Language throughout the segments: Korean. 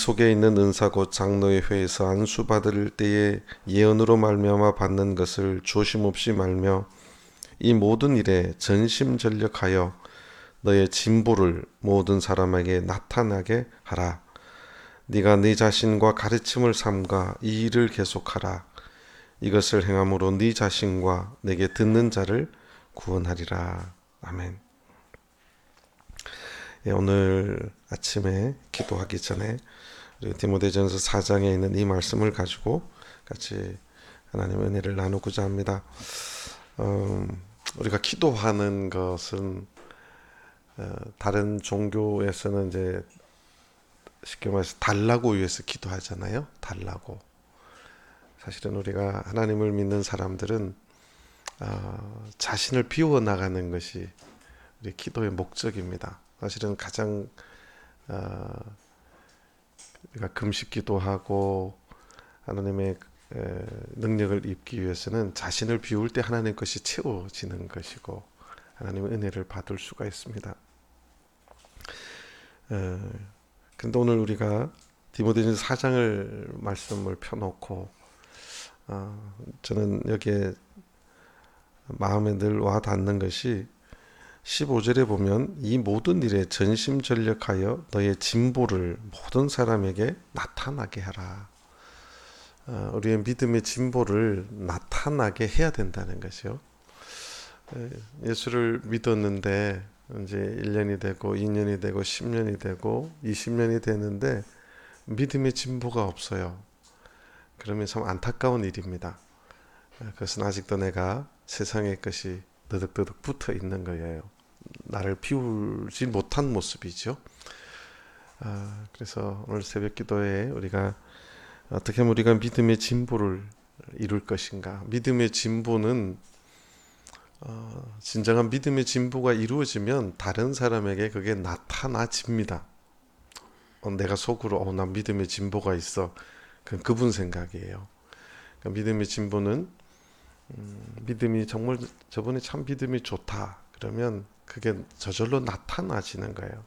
속에 있는 은사 곧 장로의 회에서 안수 받을 때에 예언으로 말미암아 받는 것을 조심없이 말며 이 모든 일에 전심전력하여 너의 진보를 모든 사람에게 나타나게 하라. 네가 네 자신과 가르침을 삼가 이 일을 계속하라. 이것을 행함으로 네 자신과 내게 듣는 자를 구원하리라. 아멘. 예, 오늘 아침에 기도하기 전에 디모데전서 4장에 있는 이 말씀을 가지고 같이 하나님의 은혜를 나누고자 합니다. 우리가 기도하는 것은 다른 종교에서는 이제 쉽게 말해서 달라고 위해서 기도하잖아요. 달라고. 사실은 우리가 하나님을 믿는 사람들은 자신을 비워 나가는 것이 우리 기도의 목적입니다. 사실은 가장 우리가 금식 기도하고 하나님의 능력을 입기 위해서는 자신을 비울 때 하나님 것이 채워지는 것이고 하나님의 은혜를 받을 수가 있습니다. 그런데 오늘 우리가 디모데전서 4장을 말씀을 펴놓고 저는 여기에 마음에 늘 와 닿는 것이 15절에 보면 이 모든 일에 전심전력하여 너의 진보를 모든 사람에게 나타나게 하라. 우리의 믿음의 진보를 나타나게 해야 된다는 것이요. 예수를 믿었는데 이제 1년이 되고 2년이 되고 10년이 되고 20년이 되는데 믿음의 진보가 없어요. 그러면 참 안타까운 일입니다. 그것은 아직도 내가 세상의 것이 더덕더덕 붙어 있는 거예요. 나를 비우지 못한 모습이죠. 그래서 오늘 새벽 기도에 우리가 어떻게 하면 우리가 믿음의 진보를 이룰 것인가. 믿음의 진보는 진정한 믿음의 진보가 이루어지면 다른 사람에게 그게 나타나집니다. 내가 속으로 난 믿음의 진보가 있어. 그건 그분 생각이에요. 그러니까 믿음의 진보는 믿음이 정말 저분이 참 믿음이 좋다. 그러면 그게 저절로 나타나지는 거예요.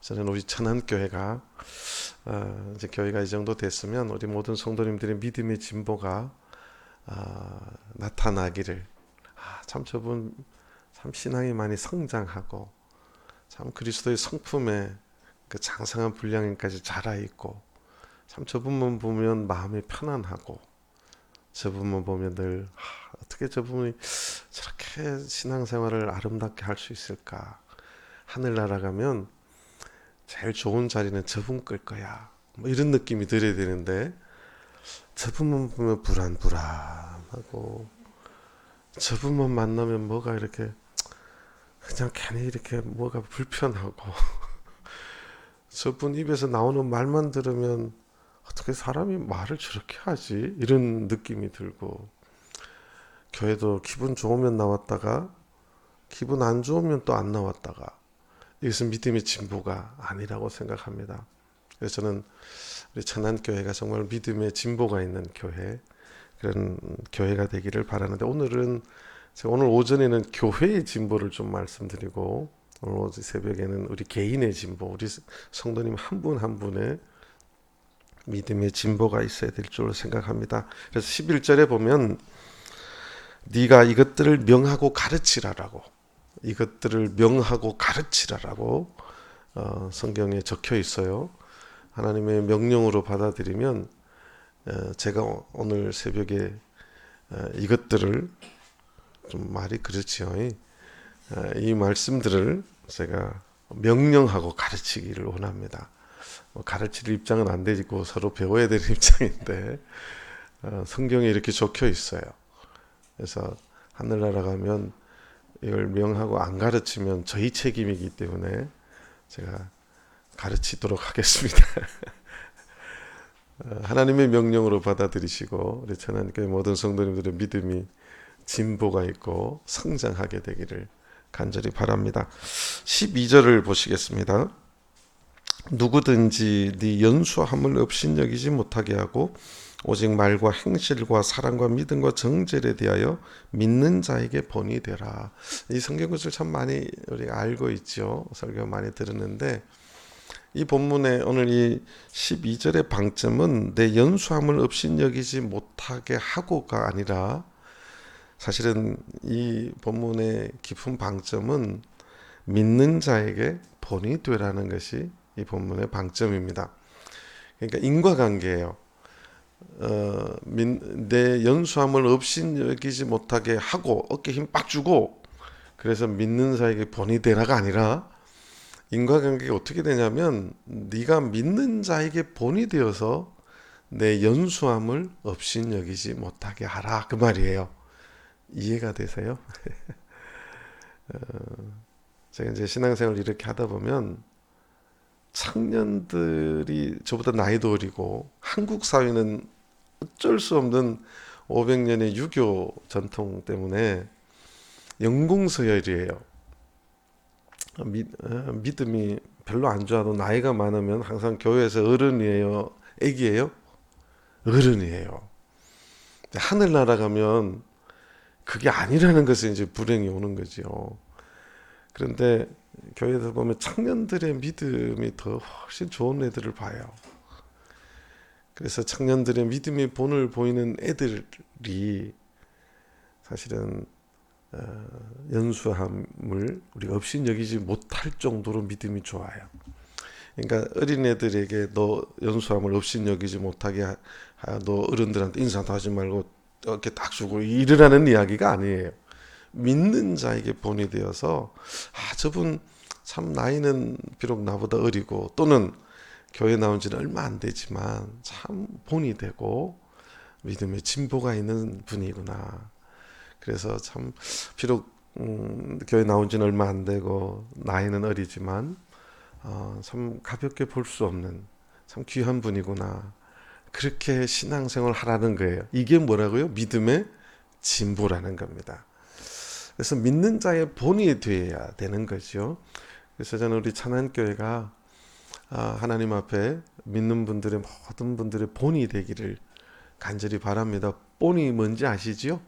저는 우리 천안교회가 이제 교회가 이 정도 됐으면 우리 모든 성도님들의 믿음의 진보가 나타나기를 참 저분 참 신앙이 많이 성장하고 참 그리스도의 성품에 그 장성한 분량까지 자라있고 참 저분만 보면 마음이 편안하고 저분만 보면 늘 어떻게 저분이 저렇게 신앙생활을 아름답게 할 수 있을까. 하늘나라 가면 제일 좋은 자리는 저분 끌 거야. 뭐 이런 느낌이 들어야 되는데 저분만 보면 불안불안하고 저분만 만나면 뭐가 이렇게 그냥 괜히 이렇게 뭐가 불편하고 저분 입에서 나오는 말만 들으면 어떻게 사람이 말을 저렇게 하지? 이런 느낌이 들고 교회도 기분 좋으면 나왔다가 기분 안 좋으면 또 안 나왔다가 이것은 믿음의 진보가 아니라고 생각합니다. 그래서 저는 우리 천안교회가 정말 믿음의 진보가 있는 교회 그런 교회가 되기를 바라는데 오늘 오전에는 교회의 진보를 좀 말씀드리고 오늘 새벽에는 우리 개인의 진보 우리 성도님 한 분 한 분의 믿음의 진보가 있어야 될 줄 생각합니다. 그래서 11절에 보면 네가 이것들을 명하고 가르치라라고 이것들을 명하고 가르치라라고 성경에 적혀 있어요. 하나님의 명령으로 받아들이면 제가 오늘 새벽에 이것들을 좀 말이 그렇지요. 이 말씀들을 제가 명령하고 가르치기를 원합니다. 가르칠 입장은 안 되고 서로 배워야 되는 입장인데 성경에 이렇게 적혀 있어요. 그래서 하늘나라 가면 이걸 명하고 안 가르치면 저희 책임이기 때문에 제가 가르치도록 하겠습니다. 하나님의 명령으로 받아들이시고 우리 천안교회 모든 성도님들의 믿음이 진보가 있고 성장하게 되기를 간절히 바랍니다. 12절을 보시겠습니다. 누구든지 네 연수함을 업신여기지 못하게 하고 오직 말과 행실과 사랑과 믿음과 정죄에 대하여 믿는 자에게 본이 되라. 이 성경 구절 참 많이 우리가 알고 있죠. 설교 많이 들었는데 이 본문의 오늘 이 12절의 방점은 내 연수함을 업신여기지 못하게 하고가 아니라, 사실은 이 본문의 깊은 방점은 믿는 자에게 본이 되라는 것이 이 본문의 방점입니다. 그러니까 인과관계예요. 내 연수함을 업신여기지 못하게 하고 어깨 힘 빡 주고 그래서 믿는 자에게 본이 되라가 아니라, 인과관계가 어떻게 되냐면 네가 믿는 자에게 본이 되어서 내 연수함을 업신여기지 못하게 하라, 그 말이에요. 이해가 되세요? 제가 이제 신앙생활 이렇게 하다 보면 청년들이 저보다 나이도 어리고, 한국 사회는 어쩔 수 없는 500년의 유교 전통 때문에 연공서열이에요. 믿음이 별로 안 좋아도 나이가 많으면 항상 교회에서 어른이에요, 애기예요? 어른이에요. 하늘나라 가면 그게 아니라는 것에 이제 불행이 오는 거죠. 그런데 교회에서 보면 청년들의 믿음이 더 훨씬 좋은 애들을 봐요. 그래서 청년들의 믿음의 본을 보이는 애들이 사실은 연수함을 우리가 업신여기지 못할 정도로 믿음이 좋아요. 그러니까 어린애들에게 너 연수함을 업신여기지 못하게 너 어른들한테 인사도 하지 말고 이렇게 딱 주고 이러라는 이야기가 아니에요. 믿는 자에게 본이 되어서 저분 참 나이는 비록 나보다 어리고 또는 교회 나온 지는 얼마 안 되지만 참 본이 되고 믿음의 진보가 있는 분이구나. 그래서 참 비록 교회 나온 지는 얼마 안 되고 나이는 어리지만 참 가볍게 볼 수 없는 참 귀한 분이구나. 그렇게 신앙생활을 하라는 거예요. 이게 뭐라고요? 믿음의 진보라는 겁니다. 그래서 믿는 자의 본이 되어야 되는 거죠. 그래서 저는 우리 찬한교회가 하나님 앞에 믿는 분들의 모든 분들의 본이 되기를 간절히 바랍니다. 본이 뭔지 아시죠?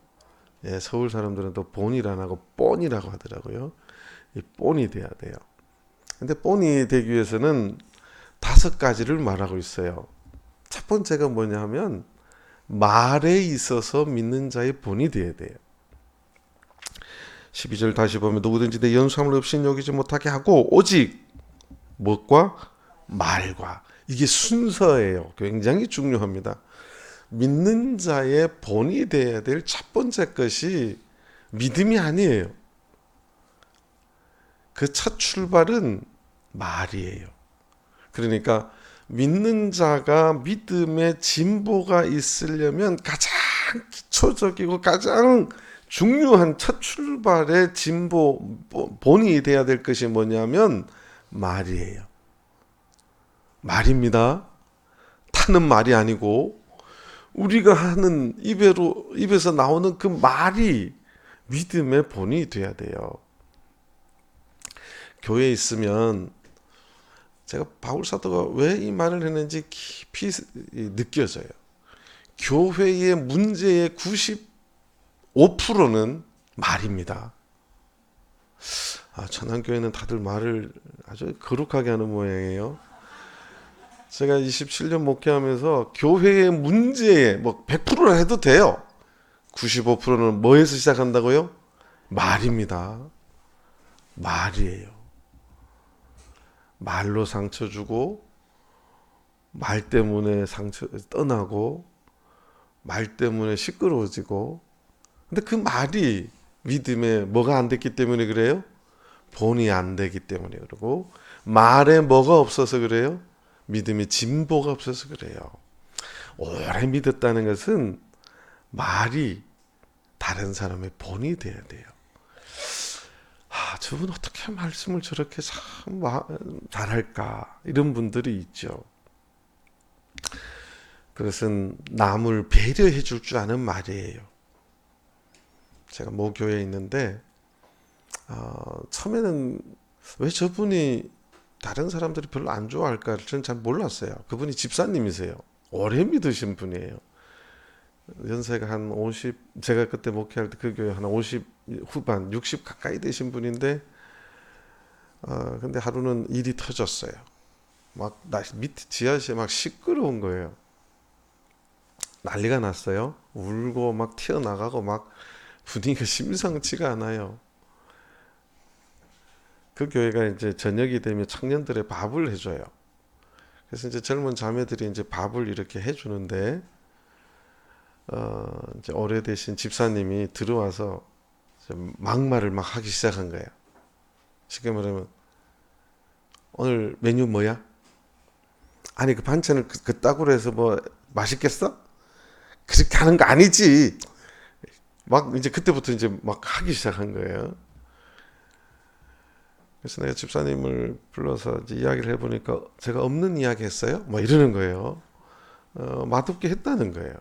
예, 서울 사람들은 또 본이라 안 하고 뻔이라고 하더라고요. 이 본이 돼야 돼요. 근데 본이 되기 위해서는 5가지를 말하고 있어요. 첫 번째가 뭐냐 하면 말에 있어서 믿는 자의 본이 되어야 돼요. 12절 다시 보면 누구든지 내 연수함을 업신여기지 못하게 하고 오직 무엇과? 말과. 이게 순서예요. 굉장히 중요합니다. 믿는 자의 본이 되어야 될 첫 번째 것이 믿음이 아니에요. 그 첫 출발은 말이에요. 그러니까 믿는 자가 믿음의 진보가 있으려면 가장 기초적이고 가장 중요한 첫 출발의 진보 본이 돼야 될 것이 뭐냐면 말이에요. 말입니다. 타는 말이 아니고 우리가 하는 입에서 나오는 그 말이 믿음의 본이 돼야 돼요. 교회에 있으면 제가 바울 사도가 왜 이 말을 했는지 깊이 느껴져요. 교회의 문제의 95%는 말입니다. 천안교회는 다들 말을 아주 거룩하게 하는 모양이에요. 제가 27년 목회하면서 교회의 문제에 100%를 해도 돼요. 95%는 뭐에서 시작한다고요? 말입니다. 말이에요. 말로 상처 주고 말 때문에 상처 떠나고 말 때문에 시끄러워지고, 근데 그 말이 믿음에 뭐가 안 됐기 때문에 그래요? 본이 안 되기 때문에 그러고, 말에 뭐가 없어서 그래요? 믿음의 진보가 없어서 그래요. 오래 믿었다는 것은 말이 다른 사람의 본이 돼야 돼요. 저분 어떻게 말씀을 저렇게 참 잘할까, 이런 분들이 있죠. 그것은 남을 배려해 줄 줄 아는 말이에요. 제가 모 교회에 있는데 처음에는 왜 저분이 다른 사람들이 별로 안 좋아할까 저는 잘 몰랐어요. 그분이 집사님이세요. 오래 믿으신 분이에요. 연세가 한 50, 제가 그때 목회할 때 그 교회 한 50 후반 60 가까이 되신 분인데 근데 하루는 일이 터졌어요. 막 밑에 지하실에 막 시끄러운 거예요. 난리가 났어요. 울고 막 튀어나가고 막 분위기가 심상치가 않아요. 그 교회가 이제 저녁이 되면 청년들의 밥을 해줘요. 그래서 이제 젊은 자매들이 이제 밥을 이렇게 해주는데 이제 오래되신 집사님이 들어와서 막말을 막 하기 시작한 거예요. 쉽게 말하면 오늘 메뉴 뭐야? 아니 그 반찬을 그따구로 해서 뭐 맛있겠어? 그렇게 하는 거 아니지. 막 이제 그때부터 이제 막 하기 시작한 거예요. 그래서 내가 집사님을 불러서 이제 이야기를 해보니까 제가 없는 이야기 했어요? 뭐 이러는 거예요. 맛없게 했다는 거예요.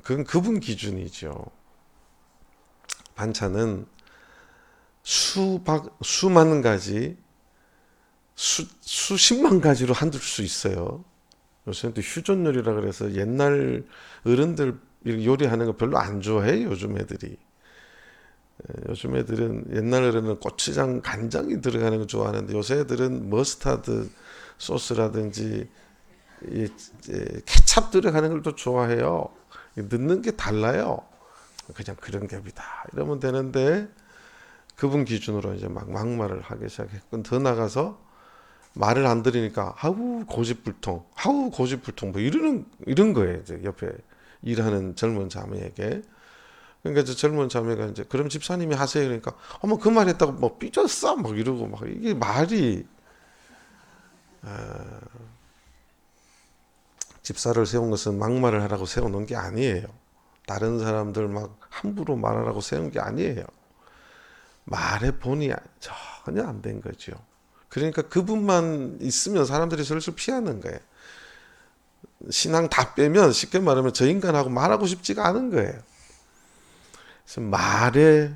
그건 그분 기준이죠. 반찬은 수많은 가지, 수십만 가지로 한둘 수 있어요. 요새는 또 휴전요리라 그래서 옛날 어른들 요리하는 거 별로 안 좋아해요. 요즘 애들이. 요즘 애들은 옛날 어른은 고추장, 간장이 들어가는 거 좋아하는데 요새 애들은 머스타드 소스라든지 케찹 들어가는 걸 또 좋아해요. 넣는 게 달라요. 그냥 그런 ገብ이다 이러면 되는데 그분 기준으로 이제 막 막말을 하기 시작했고 더 나가서 말을 안 들으니까 하우 고집불통, 하우 고집불통 뭐 이런 거예요. 이제 옆에 일하는 젊은 자매에게. 그러니까 저 젊은 자매가 이제 그럼 집사님이 하세요. 그러니까 어머 그 말 했다고 뭐 삐졌어 막 이러고 막 이게 말이 집사를 세운 것은 막말을 하라고 세워놓은 게 아니에요. 다른 사람들 막 함부로 말하라고 세운 게 아니에요. 말의 본이 전혀 안 된 거죠. 그러니까 그분만 있으면 사람들이 슬슬 피하는 거예요. 신앙 다 빼면 쉽게 말하면 저 인간하고 말하고 싶지가 않은 거예요. 그래서 말의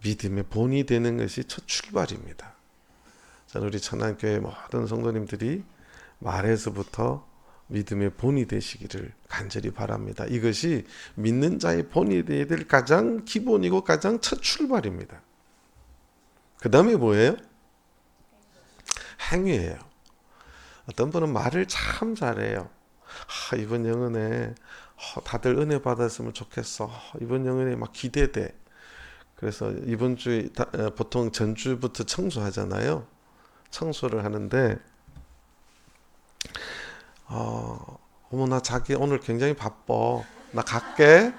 믿음의 본이 되는 것이 첫 출발입니다. 저는 우리 천안교회 모든 성도님들이 말에서부터 믿음의 본이 되시기를 간절히 바랍니다. 이것이 믿는 자의 본이 되어야 될 가장 기본이고 가장 첫 출발입니다. 그 다음에 뭐예요? 행위예요. 어떤 분은 말을 참 잘해요. 이번 영은에 다들 은혜 받았으면 좋겠어. 이번 영은에 막 기대돼. 그래서 이번 주에 보통 전주부터 청소하잖아요. 청소를 하는데 어머 나 자기 오늘 굉장히 바빠. 나 갈게.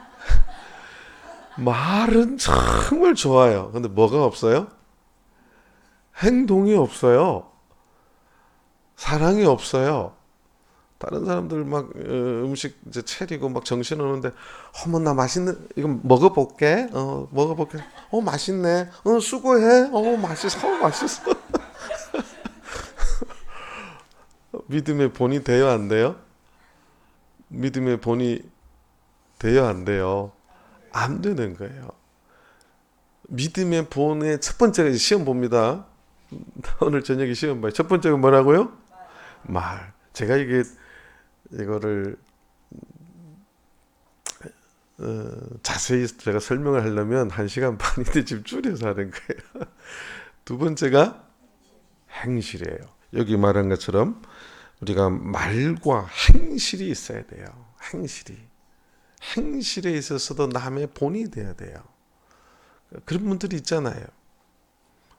말은 정말 좋아요. 근데 뭐가 없어요? 행동이 없어요. 사랑이 없어요. 다른 사람들 막 음식 이제 차리고 막 정신 오는데 어머 나 맛있는 이거 먹어볼게. 먹어볼게. 맛있네. 수고해. 맛있어. 맛있어. 믿음의 본이 돼요 안 돼요? 믿음의 본이 돼요 안 돼요? 안 되는 거예요. 믿음의 본의 첫 번째가 시험 봅니다. 오늘 저녁에 시험 봐요. 첫 번째가 뭐라고요? 말. 제가 이거를 자세히 제가 설명을 하려면 1시간 반인데 지금 줄여서 하는 거예요. 두 번째가 행실이에요. 여기 말한 것처럼 우리가 말과 행실이 있어야 돼요. 행실에 있어서도 남의 본이 돼야 돼요. 그런 분들이 있잖아요.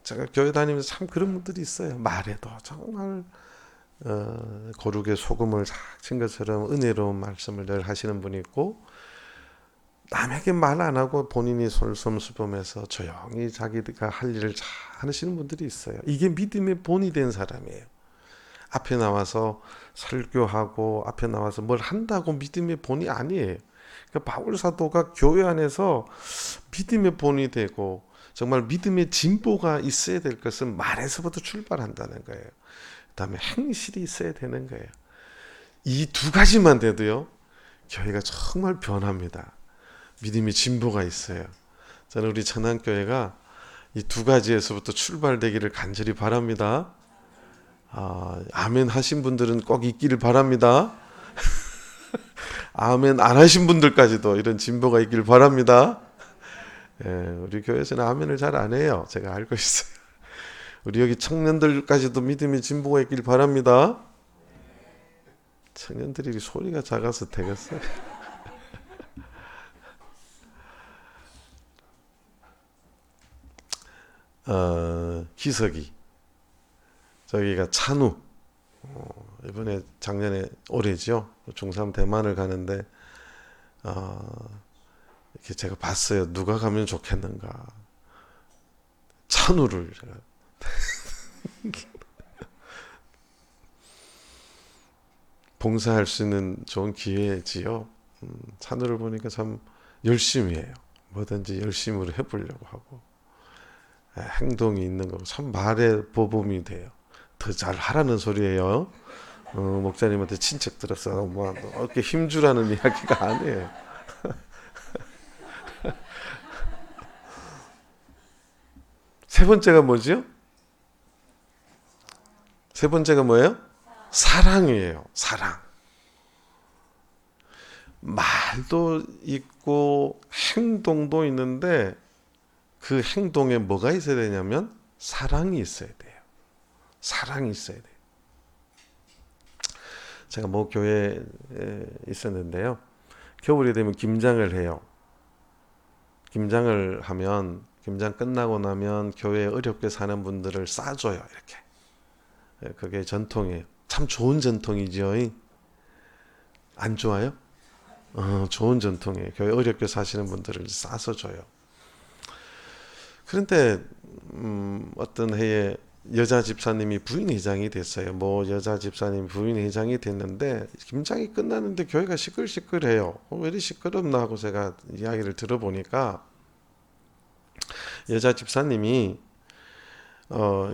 제가 교회 다니면서 참 그런 분들이 있어요. 말에도 정말 고룩의 소금을 싹 친 것처럼 은혜로운 말씀을 늘 하시는 분이 있고 남에게 말 안 하고 본인이 솔선수범해서 조용히 자기가 할 일을 잘 하시는 분들이 있어요. 이게 믿음의 본이 된 사람이에요. 앞에 나와서 설교하고 앞에 나와서 뭘 한다고 믿음의 본이 아니에요. 그러니까 바울 사도가 교회 안에서 믿음의 본이 되고 정말 믿음의 진보가 있어야 될 것은 말에서부터 출발한다는 거예요. 그다음에 행실이 있어야 되는 거예요. 이 두 가지만 돼도요. 교회가 정말 변합니다. 믿음의 진보가 있어요. 저는 우리 천안교회가 이 두 가지에서부터 출발되기를 간절히 바랍니다. 아멘 하신 분들은 꼭 있기를 바랍니다. 아멘 안 하신 분들까지도 이런 진보가 있기를 바랍니다. 우리 교회에서는 아멘을 잘 안 해요. 제가 알고 있어요. 우리 여기 청년들까지도 믿음의 진보가 있길 바랍니다. 청년들이 소리가 작아서 되겠어요. 기석이 저기가 찬우 이번에 작년에 올해죠. 중3 대만을 가는데 이렇게 제가 봤어요. 누가 가면 좋겠는가. 찬우를 제가 봉사할 수 있는 좋은 기회지요. 찬우를 보니까 참 열심히 해요. 뭐든지 열심으로 해보려고 하고 행동이 있는 거고 참 말에 보범이 돼요. 더 잘 하라는 소리예요. 목사님한테 친척 들었어. 뭐 이렇게 힘주라는 이야기가 아니에요. 세 번째가 뭐죠? 세 번째가 뭐예요? 사랑이에요. 사랑. 말도 있고 행동도 있는데 그 행동에 뭐가 있어야 되냐면 사랑이 있어야 돼요. 사랑이 있어야 돼요. 제가 뭐 교회에 있었는데요. 겨울이 되면 김장을 해요. 김장을 하면 김장 끝나고 나면 교회에 어렵게 사는 분들을 싸줘요. 이렇게. 그게 전통이에요. 참 좋은 전통이죠. 안 좋아요? 좋은 전통이에요. 교회 어렵게 사시는 분들을 싸서 줘요. 그런데 어떤 해에 여자 집사님이 부인회장이 됐어요. 뭐 여자 집사님 부인회장이 됐는데 김장이 끝나는데 교회가 시끌시끌해요. 왜 이리 시끄럽나 하고 제가 이야기를 들어보니까 여자 집사님이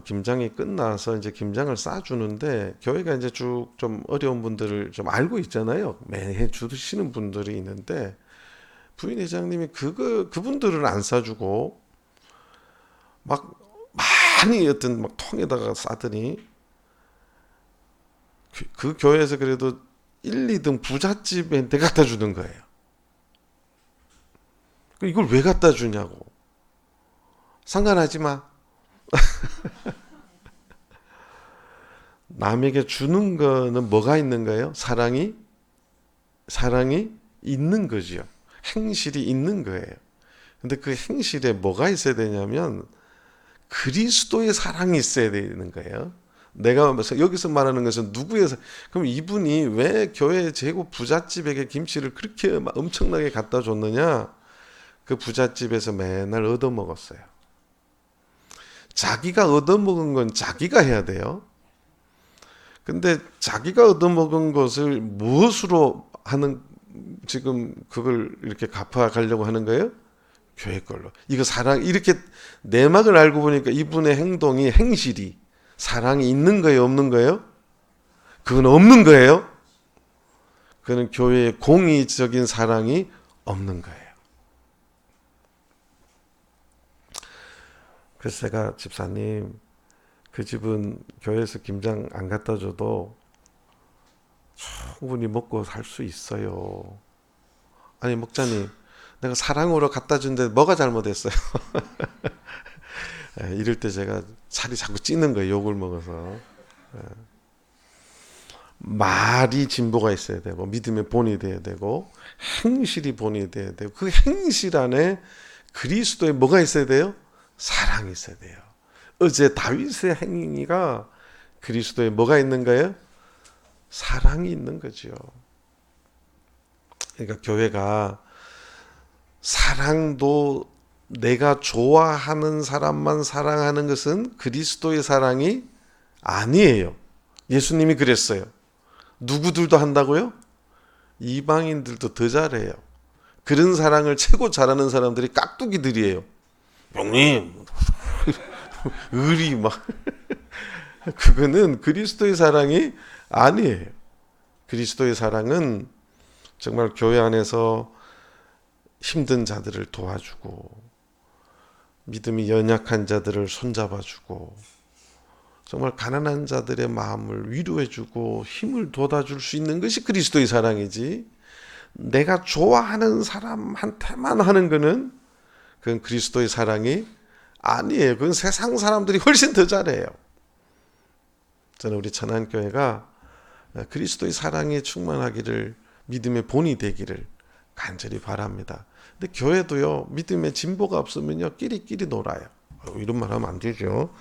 김장이 끝나서 이제 김장을 싸주는데 교회가 이제 쭉 좀 어려운 분들을 좀 알고 있잖아요. 매해 주시는 분들이 있는데 부인회장님이 그분들을 안 싸주고 막 많이 어떤 막 통에다가 싸더니 그 교회에서 그래도 1, 2등 부잣집에 갖다 주는 거예요. 이걸 왜 갖다 주냐고. 상관하지 마. 남에게 주는 거는 뭐가 있는 거예요? 사랑이 있는 거죠. 행실이 있는 거예요. 근데 그 행실에 뭐가 있어야 되냐면 그리스도의 사랑이 있어야 되는 거예요. 내가 여기서 말하는 것은 누구의 그럼 이분이 왜 교회 제국 부잣집에게 김치를 그렇게 엄청나게 갖다 줬느냐? 그 부잣집에서 맨날 얻어먹었어요. 자기가 얻어먹은 건 자기가 해야 돼요. 근데 자기가 얻어먹은 것을 무엇으로 하는 지금 그걸 이렇게 갚아가려고 하는 거예요? 교회 걸로. 이거 사랑 이렇게 내막을 알고 보니까 이분의 행동이 행실이 사랑이 있는 거예요, 없는 거예요? 그건 없는 거예요. 그는 교회의 공의적인 사랑이 없는 거예요. 그래서 제가 집사님 그 집은 교회에서 김장 안 갖다 줘도 충분히 먹고 살 수 있어요. 아니 목사님 내가 사랑으로 갖다 준데 뭐가 잘못했어요? 이럴 때 제가 살이 자꾸 찌는 거예요. 욕을 먹어서. 말이 진보가 있어야 되고 믿음의 본이 돼야 되고 행실이 본이 돼야 되고 그 행실 안에 그리스도의 뭐가 있어야 돼요? 사랑이 있어야 돼요. 어제 다윗의 행위가 그리스도에 뭐가 있는 거예요? 사랑이 있는 거죠. 그러니까 교회가 사랑도 내가 좋아하는 사람만 사랑하는 것은 그리스도의 사랑이 아니에요. 예수님이 그랬어요. 누구들도 한다고요? 이방인들도 더 잘해요. 그런 사랑을 최고 잘하는 사람들이 깍두기들이에요. 형님 의리 막 그거는 그리스도의 사랑이 아니에요. 그리스도의 사랑은 정말 교회 안에서 힘든 자들을 도와주고 믿음이 연약한 자들을 손잡아주고 정말 가난한 자들의 마음을 위로해주고 힘을 돋아줄 수 있는 것이 그리스도의 사랑이지 내가 좋아하는 사람한테만 하는 거는 그건 그리스도의 사랑이 아니에요. 그건 세상 사람들이 훨씬 더 잘해요. 저는 우리 천안교회가 그리스도의 사랑에 충만하기를, 믿음의 본이 되기를 간절히 바랍니다. 근데 교회도요, 믿음의 진보가 없으면요, 끼리끼리 놀아요. 이런 말 하면 안 되죠.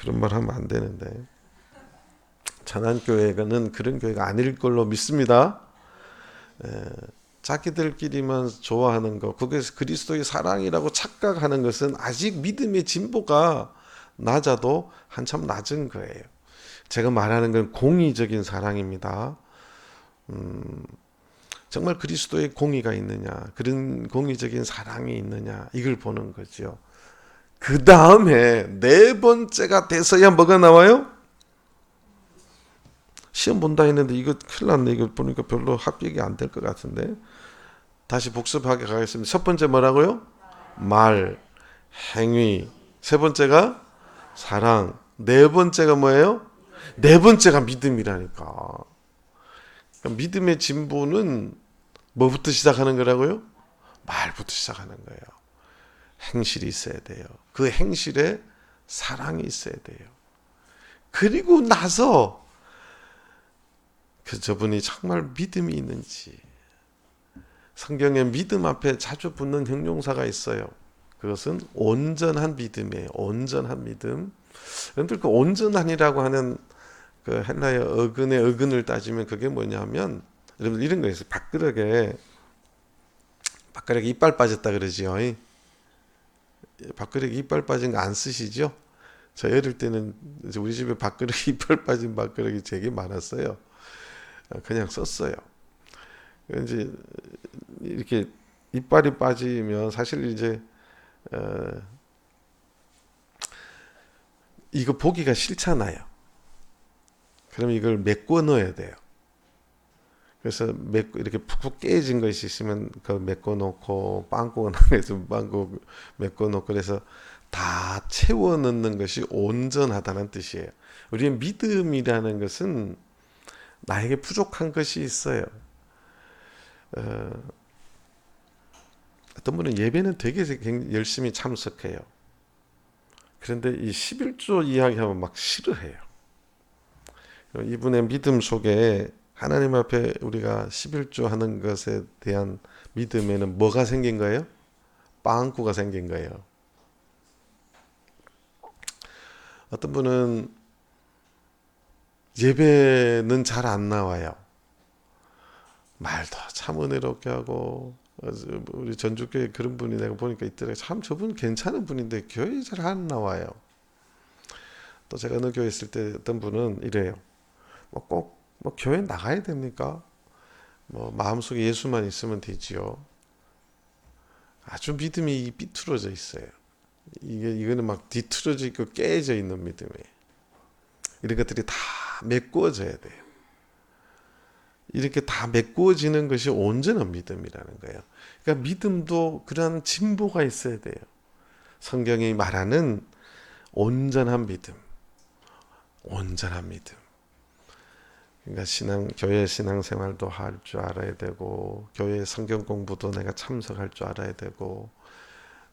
그런 말 하면 안 되는데, 천안교회는 그런 교회가 아닐 걸로 믿습니다. 자기들끼리만 좋아하는 것, 그게 그리스도의 사랑이라고 착각하는 것은 아직 믿음의 진보가 낮아도 한참 낮은 거예요. 제가 말하는 건 공의적인 사랑입니다. 정말 그리스도의 공의가 있느냐, 그런 공의적인 사랑이 있느냐, 이걸 보는 거죠. 그 다음에 네 번째가 돼서야 뭐가 나와요? 시험 본다 했는데 이거 큰일 났네. 이거 보니까 별로 합격이 안 될 것 같은데. 다시 복습하게 가겠습니다. 첫 번째 뭐라고요? 말, 행위. 세 번째가 사랑. 네 번째가 뭐예요? 네 번째가 믿음이라니까. 그러니까 믿음의 진보는 뭐부터 시작하는 거라고요? 말부터 시작하는 거예요. 행실이 있어야 돼요. 그 행실에 사랑이 있어야 돼요. 그리고 나서 저분이 정말 믿음이 있는지. 성경에 믿음 앞에 자주 붙는 형용사가 있어요. 그것은 온전한 믿음이에요. 온전한 믿음. 여러분들 그 온전한이라고 하는 그 헬라어 어근의 어근을 따지면 그게 뭐냐면, 여러분 이런 거 있어요. 밥그릇에 이빨 빠졌다 그러지요. 밥그릇에 이빨 빠진 거 안 쓰시죠? 저 어릴 때는 우리 집에 밥그릇에 이빨 빠진 밥그릇이 되게 많았어요. 그냥 썼어요. 이제 이렇게 이빨이 빠지면 사실 이제 이거 보기가 싫잖아요. 그럼 이걸 메꿔 넣어야 돼요. 그래서 이렇게 푹푹 깨진 것이 있으면 그 메꿔 놓고, 빵꾸나에서 빵꾸 메꿔 놓고, 그래서 다 채워 넣는 것이 온전하다는 뜻이에요. 우리의 믿음이라는 것은 나에게 부족한 것이 있어요. 어떤 분은 예배는 되게 열심히 참석해요. 그런데 이 11조 이야기하면 막 싫어해요. 이분의 믿음 속에 하나님 앞에 우리가 11조 하는 것에 대한 믿음에는 뭐가 생긴 거예요? 빵꾸가 생긴 거예요. 어떤 분은 예배는 잘 안 나와요. 말도 참 은혜롭게 하고, 우리 전주교회 그런 분이 내가 보니까 있더라고요. 참 저분 괜찮은 분인데 교회 잘 안 나와요. 또 제가 어느 교회 있을 때 어떤 분은 이래요. 꼭 교회 나가야 됩니까? 마음속에 예수만 있으면 되지요. 아주 믿음이 삐뚤어져 있어요. 이거는 막 뒤틀어져 있고 깨져 있는 믿음이에요. 이런 것들이 다 메꾸어져야 돼요. 이렇게 다 메꾸어지는 것이 온전한 믿음이라는 거예요. 그러니까 믿음도 그런 진보가 있어야 돼요. 성경이 말하는 온전한 믿음, 온전한 믿음. 그러니까 교회 신앙생활도 할 줄 알아야 되고, 교회 성경 공부도 내가 참석할 줄 알아야 되고,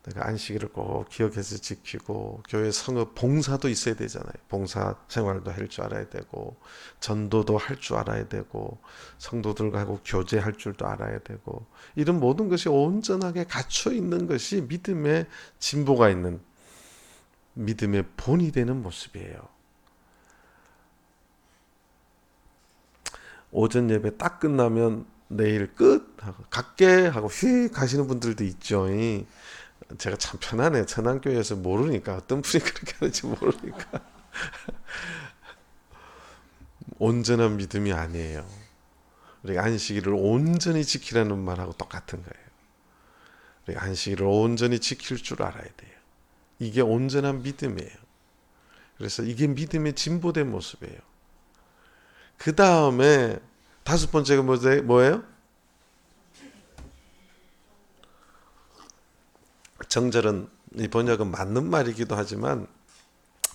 내가 안식일을 꼭 기억해서 지키고, 교회 성읍 봉사도 있어야 되잖아요. 봉사 생활도 할 줄 알아야 되고, 전도도 할 줄 알아야 되고, 성도들하고 교제할 줄도 알아야 되고, 이런 모든 것이 온전하게 갖춰 있는 것이 믿음의 진보가 있는, 믿음의 본이 되는 모습이에요. 오전 예배 딱 끝나면 내일 끝 하고 갈게 하고 휙 가시는 분들도 있죠. 제가 참 편하네. 천안교회에서 모르니까, 어떤 분이 그렇게 하는지 모르니까. 온전한 믿음이 아니에요. 우리가 안식일을 온전히 지키라는 말하고 똑같은 거예요. 우리가 안식일을 온전히 지킬 줄 알아야 돼요. 이게 온전한 믿음이에요. 그래서 이게 믿음의 진보된 모습이에요. 그 다음에 다섯 번째가 뭐예요? 정절은, 이 번역은 맞는 말이기도 하지만,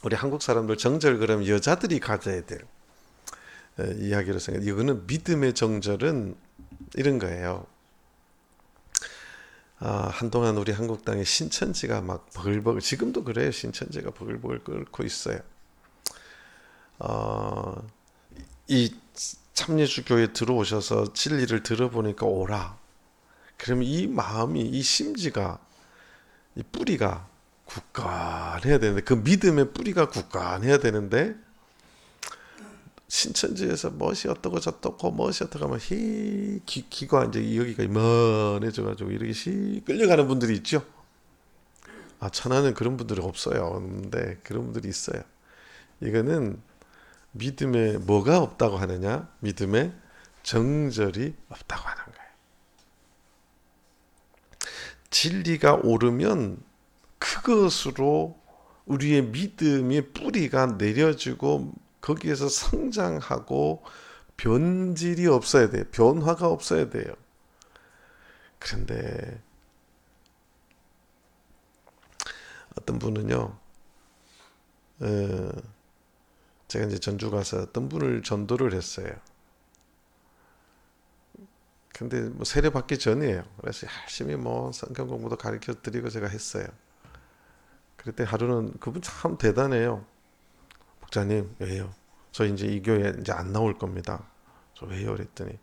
우리 한국 사람들 정절 그러면 여자들이 가져야 될 이야기로 생각해요. 이거는 믿음의 정절은 이런 거예요. 한동안 우리 한국당에 신천지가 막 버글버글, 지금도 그래요. 신천지가 버글버글 끓고 있어요. 어, 이 참예주 교회 들어오셔서 진리를 들어보니까 오라. 그러면 이 마음이, 이 심지가, 이 뿌리가 굳건해야 되는데, 그 믿음의 뿌리가 굳건해야 되는데, 신천지에서 멋이 어떻고 저떻고 멋이 어떻고 하면 귀가 이제 여기가 이만해져가지고 이렇게 끌려가는 분들이 있죠. 천하는 그런 분들이 없어요. 근데 그런 분들이 있어요. 이거는 믿음에 뭐가 없다고 하느냐? 믿음에 정절이 없다고 하는 거예요. 진리가 오르면 그것으로 우리의 믿음의 뿌리가 내려지고 거기에서 성장하고 변질이 없어야 돼요. 변화가 없어야 돼요. 그런데 어떤 분은요, 제가 이제 전주 가서 어떤 분을 전도를 했어요. 근데 뭐 세례 받기 전이에요. 그래서 열심히 뭐 성경 공부도 가르쳐 드리고 제가 했어요. 그때 하루는 그분 참 대단해요. 목사님, 왜요? 저 이제 이 교회 이제 안 나올 겁니다. 저 왜요? 그랬더니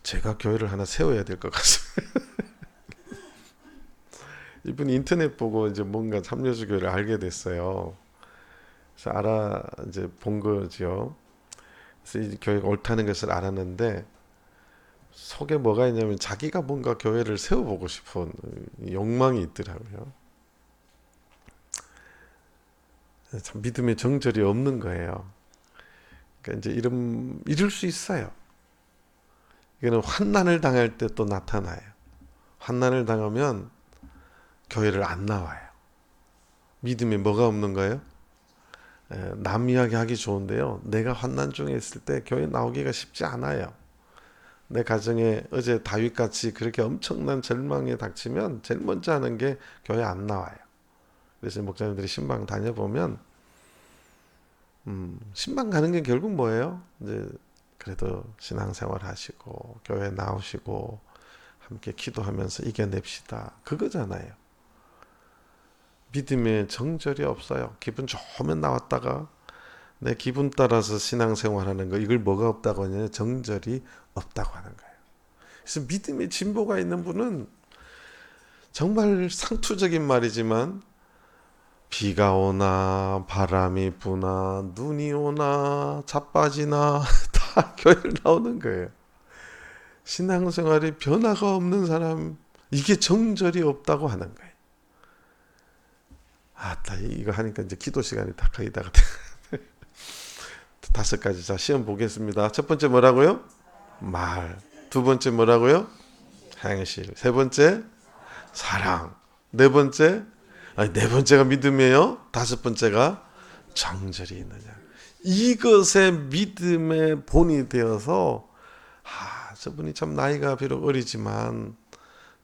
제가 교회를 하나 세워야 될 것 같습니다. 이분이 인터넷 보고 이제 뭔가 참여주 교회를 알게 됐어요. 그래서 이제 본 거죠. 그래서 이 교회가 옳다는 것을 알았는데 속에 뭐가 있냐면 자기가 뭔가 교회를 세워보고 싶은 욕망이 있더라고요. 참 믿음의 정절이 없는 거예요. 그러니까 이제 이럴 수 있어요. 이거는 환난을 당할 때 또 나타나요. 환난을 당하면 교회를 안 나와요. 믿음에 뭐가 없는 거예요? 남 이야기 하기 좋은데요. 내가 환난 중에 있을 때 교회 나오기가 쉽지 않아요. 내 가정에 어제 다윗같이 그렇게 엄청난 절망에 닥치면 제일 먼저 하는 게 교회 안 나와요. 그래서 목사님들이 신방 다녀보면 신방 가는 게 결국 뭐예요? 이제 그래도 신앙생활 하시고 교회 나오시고 함께 기도하면서 이겨냅시다. 그거잖아요. 믿음의 정절이 없어요. 기분 좋으면 나왔다가 내 기분 따라서 신앙생활하는 거, 이걸 뭐가 없다고 하냐? 정절이 없다고 하는 거예요. 그래서 믿음의 진보가 있는 분은 정말 상투적인 말이지만 비가 오나 바람이 부나 눈이 오나 자빠지나 다 교회를 나오는 거예요. 신앙생활에 변화가 없는 사람, 이게 정절이 없다고 하는 거예요. 이거 하니까 이제 기도 시간이 다 거의 다 5가지. 자, 시험 보겠습니다. 첫 번째 뭐라고요? 말. 두 번째 뭐라고요? 행실. 세 번째 사랑. 네 번째가 믿음이에요. 5번째가 정절이 있느냐. 이것의 믿음의 본이 되어서 저분이 참 나이가 비록 어리지만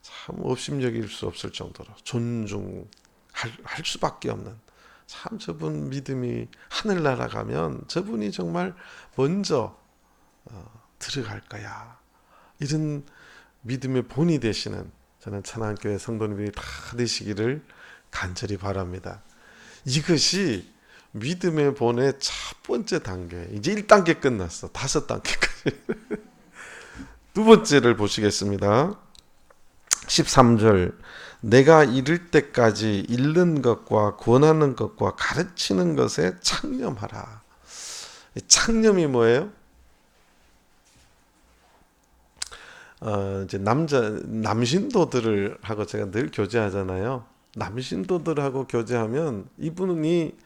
참 업심여길 수 없을 정도로 존중할 수밖에 없는, 참 저분 믿음이 하늘 날아가면 저분이 정말 먼저 들어갈 거야. 이런 믿음의 본이 되시는 저는 천안교회 성도님들이 다 되시기를 간절히 바랍니다. 이것이 믿음의 본의 첫 번째 단계. 이제 1단계 끝났어. 5단계까지. 두 번째를 보시겠습니다. 13절. 내가 이를 때까지 읽는 것과 권하는 것과 가르치는 것에 창념하라. 창념이 뭐예요? 이제 남신도들을 하고 제가 늘 교제하잖아요. 남신도들하고 교제하면 이분이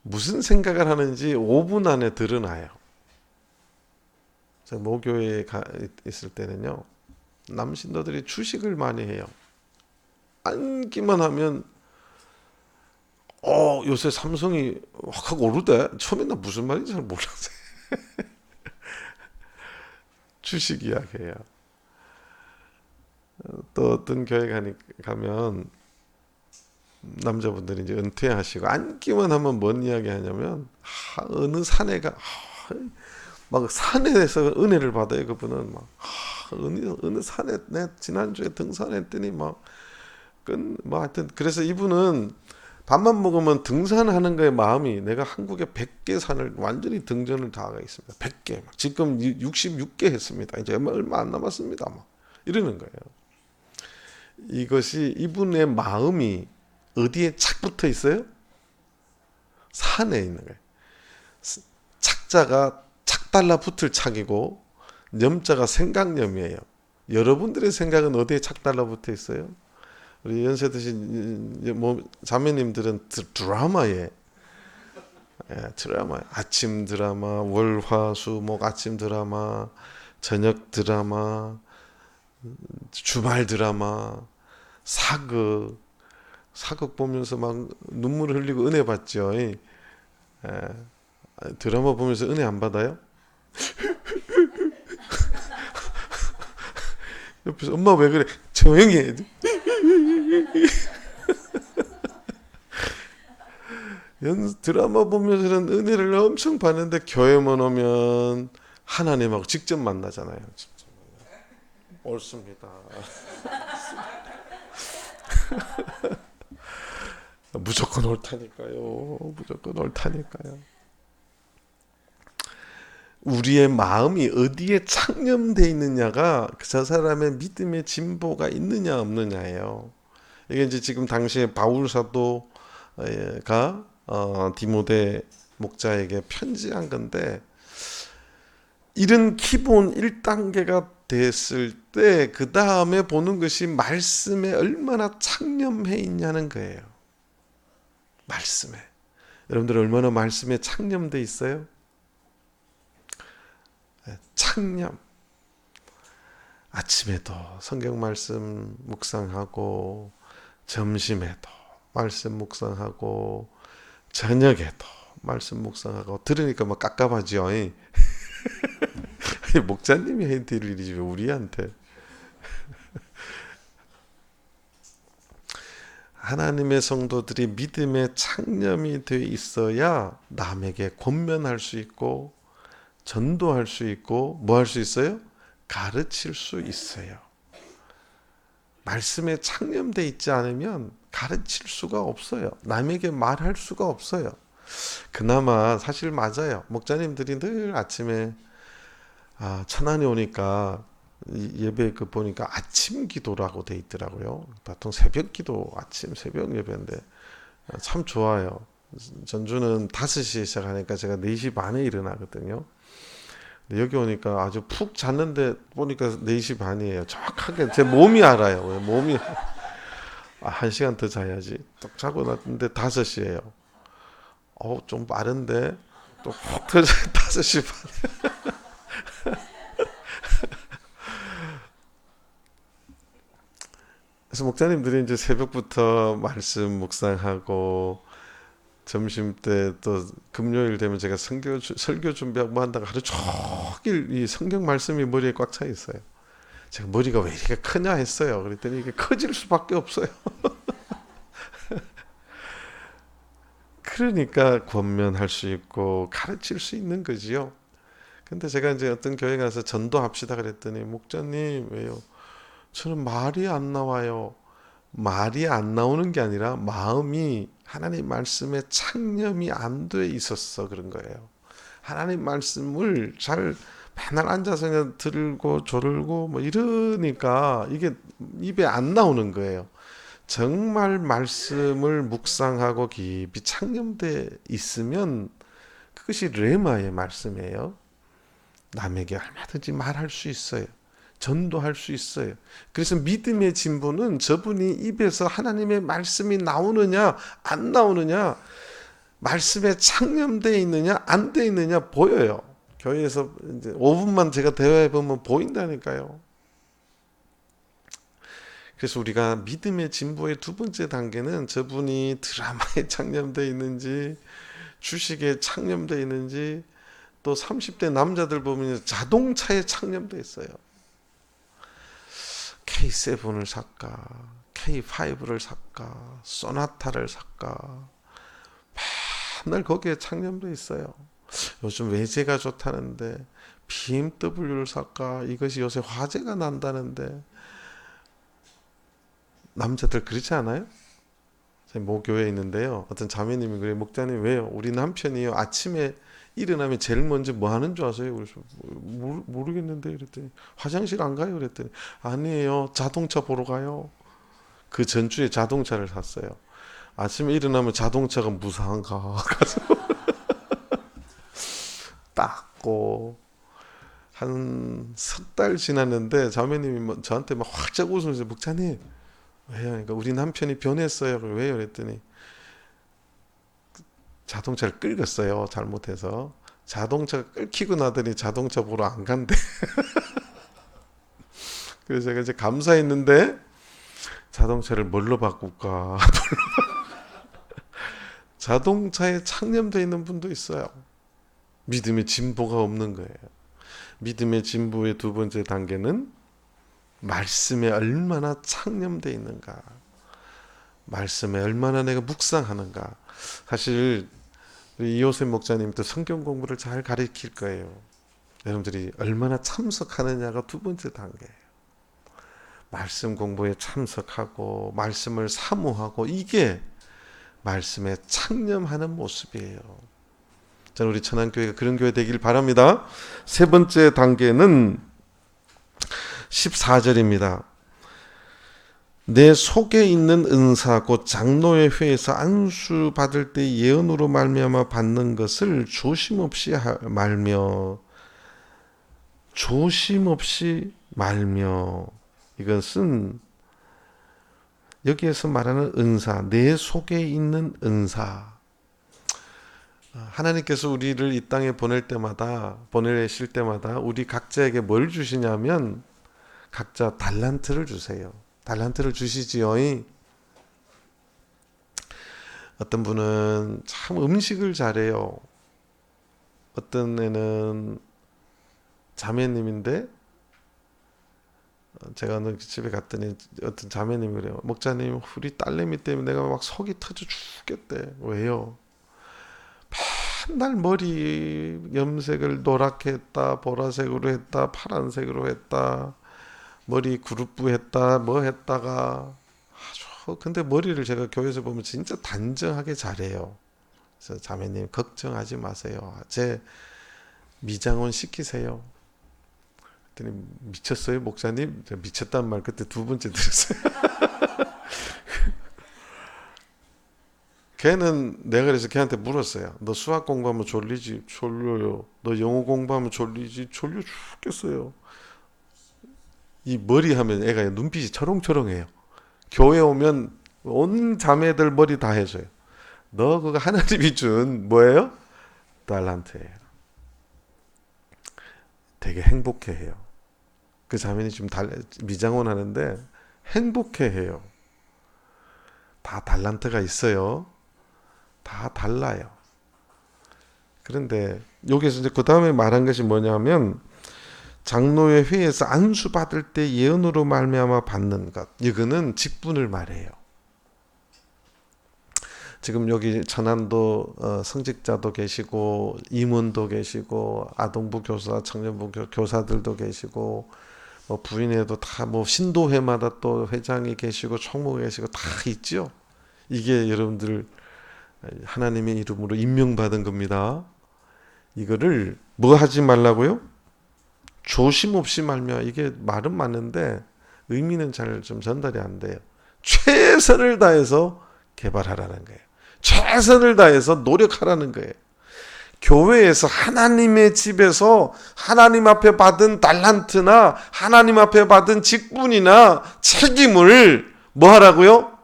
무슨 생각을 하는지 5분 안에 드러나요. 제가 모교회에 있을 때는요, 남신도들이 주식을 많이 해요. 앉기만 하면 요새 삼성이 확 오르대. 처음에 나 무슨 말인지 잘 몰랐어요. 주식 이야기해요. 또 어떤 교회 가면 남자분들이 이제 은퇴하시고 앉기만 하면 뭔 이야기 하냐면 어느 사내가 막 산에서 은혜를 받아요. 그분은 막 어느 산에 내 지난주에 등산했더니 막 뭐 하여튼 그래서 이분은 밥만 먹으면 등산하는 거에 마음이 내가 한국에 100개 산을 완전히 등전을 다 가겠습니다. 100개. 지금 66개 했습니다. 이제 얼마 안 남았습니다. 막 이러는 거예요. 이것이 이분의 마음이 어디에 착 붙어 있어요? 산에 있는 거예요. 착자가 착 달라붙을 착이고 염자가 생각염이에요. 여러분들의 생각은 어디에 착 달라붙어 있어요? 우리 연세 드신 자매님들은 드라마에 드라마 아침 드라마 월화수목 아침 드라마 저녁 드라마 주말 드라마 사극 보면서 막 눈물을 흘리고 은혜 받죠. 드라마 보면서 은혜 안 받아요? 옆에서 엄마 왜 그래? 조용히 해. 드라마 보면서는 은혜를 엄청 받는데 교회만 오면 하나님하고 직접 만나잖아요. 직접 옳습니다. 무조건 옳다니까요. 무조건 옳다니까요. 우리의 마음이 어디에 창념되어 있느냐가 저 사람의 믿음의 진보가 있느냐 없느냐예요. 이게 이제 지금 당시에 바울 사도가 디모데 목자에게 편지한 건데 이런 기본 1단계가 됐을 때 그 다음에 보는 것이 말씀에 얼마나 창념해 있냐는 거예요. 말씀에. 여러분들 얼마나 말씀에 창념돼 있어요? 창념. 아침에도 성경 말씀 묵상하고 점심에도 말씀 묵상하고 저녁에도 말씀 묵상하고 들으니까 막 깝깝하죠. 목자님이 해야 될 일이지 왜 우리한테. 하나님의 성도들이 믿음에 창념이 돼 있어야 남에게 권면할 수 있고 전도할 수 있고 뭐 할 수 있어요? 가르칠 수 있어요. 말씀에 창념돼 있지 않으면 가르칠 수가 없어요. 남에게 말할 수가 없어요. 그나마 사실 맞아요. 목자님들이 늘 아침에 천안에 오니까 예배 보니까 아침 기도라고 돼 있더라고요. 보통 새벽 기도, 아침 새벽 예배인데 참 좋아요. 전주는 5시에 시작하니까 제가 4시 반에 일어나거든요. 여기 오니까 아주 푹 잤는데 보니까 4시 반이에요. 정확하게 제 몸이 알아요. 왜 몸이 1시간 더 자야지. 딱 자고 났는데 5시예요. 좀 빠른데 또 푹 더 자 5시 반. 그래서 목사님들이 이제 새벽부터 말씀 묵상하고 점심 때 또 금요일 되면 제가 설교 준비하고 뭐 한다고 하루 종일 이 성경 말씀이 머리에 꽉 차 있어요. 제가 머리가 왜 이렇게 크냐 했어요. 그랬더니 이게 커질 수밖에 없어요. 그러니까 권면할 수 있고 가르칠 수 있는 거지요. 근데 제가 이제 어떤 교회 가서 전도합시다 그랬더니 목사님 왜요? 저는 말이 안 나와요. 말이 안 나오는 게 아니라 마음이 하나님 말씀에 창념이 안 돼 있었어 그런 거예요. 하나님 말씀을 잘 맨날 앉아서 그냥 들고 조르고 뭐 이러니까 이게 입에 안 나오는 거예요. 정말 말씀을 묵상하고 깊이 창념돼 있으면 그것이 레마의 말씀이에요. 남에게 얼마든지 말할 수 있어요. 전도할 수 있어요. 그래서 믿음의 진보는 저분이 입에서 하나님의 말씀이 나오느냐 안 나오느냐 말씀에 창념되어 있느냐 안 되어 있느냐 보여요. 교회에서 이제 5분만 제가 대화해 보면 보인다니까요. 그래서 우리가 믿음의 진보의 두 번째 단계는 저분이 드라마에 창념되어 있는지 주식에 창념되어 있는지 또 30대 남자들 보면 자동차에 창념되어 있어요. K7을 살까 K5를 살까 소나타를 살까 맨날 거기에 창념되어 있어요. 요즘 외제가 좋다는데 BMW를 살까 이것이 요새 화제가 난다는데 남자들 그렇지 않아요? 저희 모 교회에 있는데요. 어떤 자매님이 그래요. 목사님 왜요? 우리 남편이요. 아침에 일어나면 제일 먼저 뭐 하는 줄 아세요? 그래서 모르겠는데 이랬더니 화장실 안 가요? 그랬더니 아니에요. 자동차 보러 가요. 그 전주에 자동차를 샀어요. 아침에 일어나면 자동차가 무사한가 가서 닦고 한 석 달 지났는데 자매님이 저한테 막 활짝 웃으면서 목사님 왜요? 그러니까 우리 남편이 변했어요. 왜요? 그랬더니 자동차를 끌었어요. 잘못해서. 자동차가 끌키고 나더니 자동차 보러 안 간대. 그래서 제가 이제 감사했는데 자동차를 뭘로 바꿀까? 자동차에 창념되어 있는 분도 있어요. 믿음의 진보가 없는 거예요. 믿음의 진보의 두 번째 단계는 말씀에 얼마나 창념되어 있는가. 말씀에 얼마나 내가 묵상하는가. 사실 우리 이호셉 목사님도 성경 공부를 잘 가르칠 거예요. 여러분들이 얼마나 참석하느냐가 두 번째 단계예요. 말씀 공부에 참석하고 말씀을 사모하고 이게 말씀에 창념하는 모습이에요. 저는 우리 천안교회가 그런 교회 되길 바랍니다. 세 번째 단계는 14절입니다. 내 속에 있는 은사 곧 장로의 회에서 안수 받을 때 예언으로 말미암아 받는 것을 조심없이 말며 이것은 여기에서 말하는 은사, 내 속에 있는 은사. 하나님께서 우리를 이 땅에 보내실 때마다 우리 각자에게 뭘 주시냐면 각자 달란트를 주세요. 달란트를 주시지요. 어떤 분은 참 음식을 잘해요. 어떤 애는 자매님인데 제가 어느 집에 갔더니 어떤 자매님이 그래요. 목사님 우리 딸내미 때문에 내가 막 속이 터져 죽겠대. 왜요? 맨날 머리 염색을 노랗게 했다, 보라색으로 했다, 파란색으로 했다, 머리 그룹부 했다, 뭐 했다가 아주 근데 머리를 제가 교회에서 보면 진짜 단정하게 잘해요. 그래서 자매님 걱정하지 마세요. 제 미장원 시키세요. 그랬더니 미쳤어요 목사님? 제가 미쳤단 말 그때 두 번째 들었어요. 걔는 내가 그래서 걔한테 물었어요. 너 수학 공부하면 졸리지? 졸려요. 너 영어 공부하면 졸리지? 졸려 죽겠어요. 이 머리 하면 애가 눈빛이 초롱초롱해요. 교회 오면 온 자매들 머리 다 해줘요. 너 그거 하나님이 준 뭐예요? 달란트예요. 되게 행복해해요. 그 자매는 좀 미장원 하는데 행복해해요. 다 달란트가 있어요. 다 달라요. 그런데 여기서 이제 그 다음에 말한 것이 뭐냐면 장로의 회에서 안수 받을 때 예언으로 말미암아 받는 것. 이거는 직분을 말해요. 지금 여기 천안도 성직자도 계시고 임원도 계시고 아동부 교사, 청년부 교사들도 계시고 뭐 부인회도 다 뭐 신도회마다 또 회장이 계시고 총무가 계시고 다 있죠. 이게 여러분들 하나님의 이름으로 임명받은 겁니다. 이거를 뭐 하지 말라고요? 조심 없이 말며 이게 말은 맞는데 의미는 잘 좀 전달이 안 돼요. 최선을 다해서 개발하라는 거예요. 최선을 다해서 노력하라는 거예요. 교회에서 하나님의 집에서 하나님 앞에 받은 달란트나 하나님 앞에 받은 직분이나 책임을 뭐 하라고요?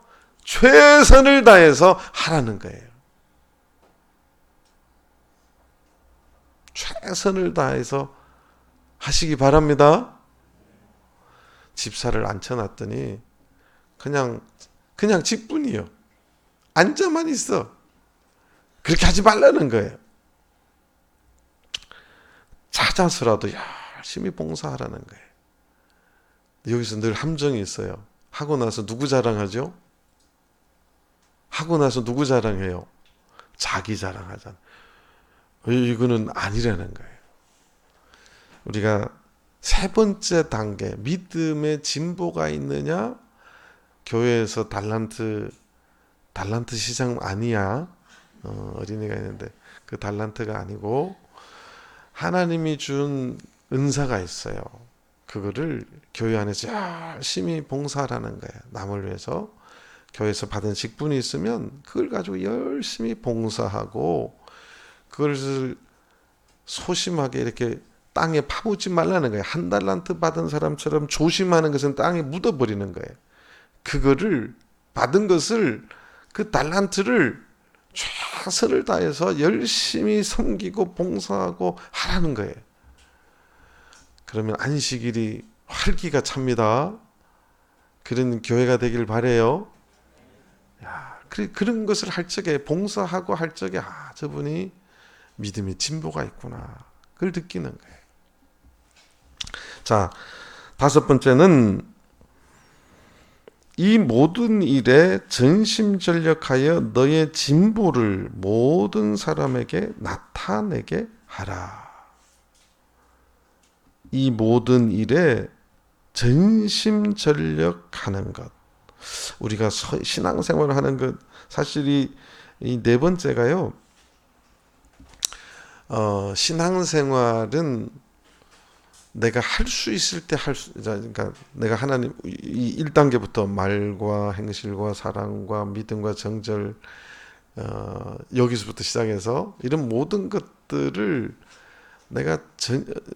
최선을 다해서 하라는 거예요. 최선을 다해서 하시기 바랍니다. 집사를 앉혀놨더니 그냥 직분이요. 앉아만 있어. 그렇게 하지 말라는 거예요. 찾아서라도 열심히 봉사하라는 거예요. 여기서 늘 함정이 있어요. 하고 나서 누구 자랑하죠? 하고 나서 누구 자랑해요? 자기 자랑하잖아. 이거는 아니라는 거예요. 우리가 세 번째 단계, 믿음의 진보가 있느냐, 교회에서 달란트 시장 아니야. 어린이가 있는데 그 달란트가 아니고 하나님이 준 은사가 있어요. 그거를 교회 안에서 열심히 봉사하라는 거예요. 남을 위해서. 교회에서 받은 직분이 있으면 그걸 가지고 열심히 봉사하고 그것을 소심하게 이렇게 땅에 파묻지 말라는 거예요. 한 달란트 받은 사람처럼 조심하는 것은 땅에 묻어버리는 거예요. 그거를 받은 것을 그 달란트를 최선을 다해서 열심히 섬기고 봉사하고 하라는 거예요. 그러면 안식일이 활기가 찹니다. 그런 교회가 되길 바래요. 그런 것을 할 적에 봉사하고 할 적에 저분이 믿음의 진보가 있구나. 그걸 느끼는 거예요. 자, 5번째는 이 모든 일에 전심전력하여 너의 진보를 모든 사람에게 나타내게 하라. 이 모든 일에 전심전력하는 것. 우리가 신앙생활을 하는 것, 사실 이 4번째가요. 신앙생활은 내가 할 수 있을 때 그러니까 내가 하나님 이 1단계부터 말과 행실과 사랑과 믿음과 정절 여기서부터 시작해서 이런 모든 것들을 내가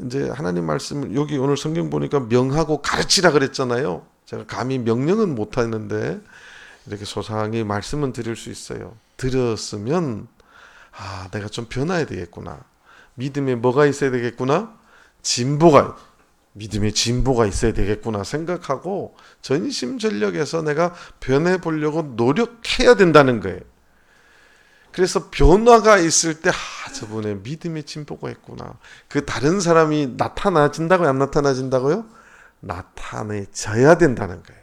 이제 하나님 말씀을 여기 오늘 성경 보니까 명하고 가르치라 그랬잖아요. 제가 감히 명령은 못 하는데 이렇게 소상히 말씀은 드릴 수 있어요. 들었으면 내가 좀 변화해야 되겠구나. 믿음에 뭐가 있어야 되겠구나? 믿음의 진보가 있어야 되겠구나 생각하고 전심전력해서 내가 변해보려고 노력해야 된다는 거예요. 그래서 변화가 있을 때 저번에 믿음의 진보가 있구나. 그 다른 사람이 나타나진다고요? 안 나타나진다고요? 나타내져야 된다는 거예요.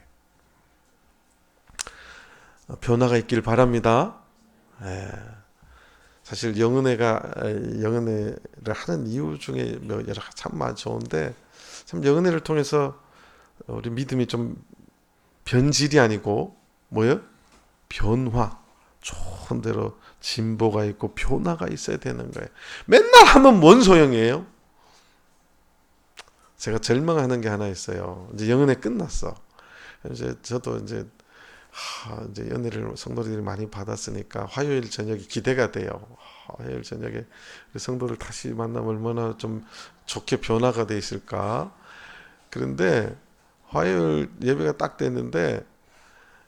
변화가 있길 바랍니다. 사실 영은회를 하는 이유 중에 여러 가지 참 좋은데 참 영은회를 통해서 우리 믿음이 좀 변질이 아니고 뭐예요? 변화, 좋은 대로 진보가 있고 변화가 있어야 되는 거예요. 맨날 하면 뭔 소용이에요? 제가 절망하는 게 하나 있어요. 이제 영은회 끝났어. 이제 저도 이제 연애를 성도들이 많이 받았으니까 화요일 저녁이 기대가 돼요. 화요일 저녁에 성도를 다시 만나면 얼마나 좀 좋게 변화가 돼 있을까. 그런데 화요일 예배가 딱 됐는데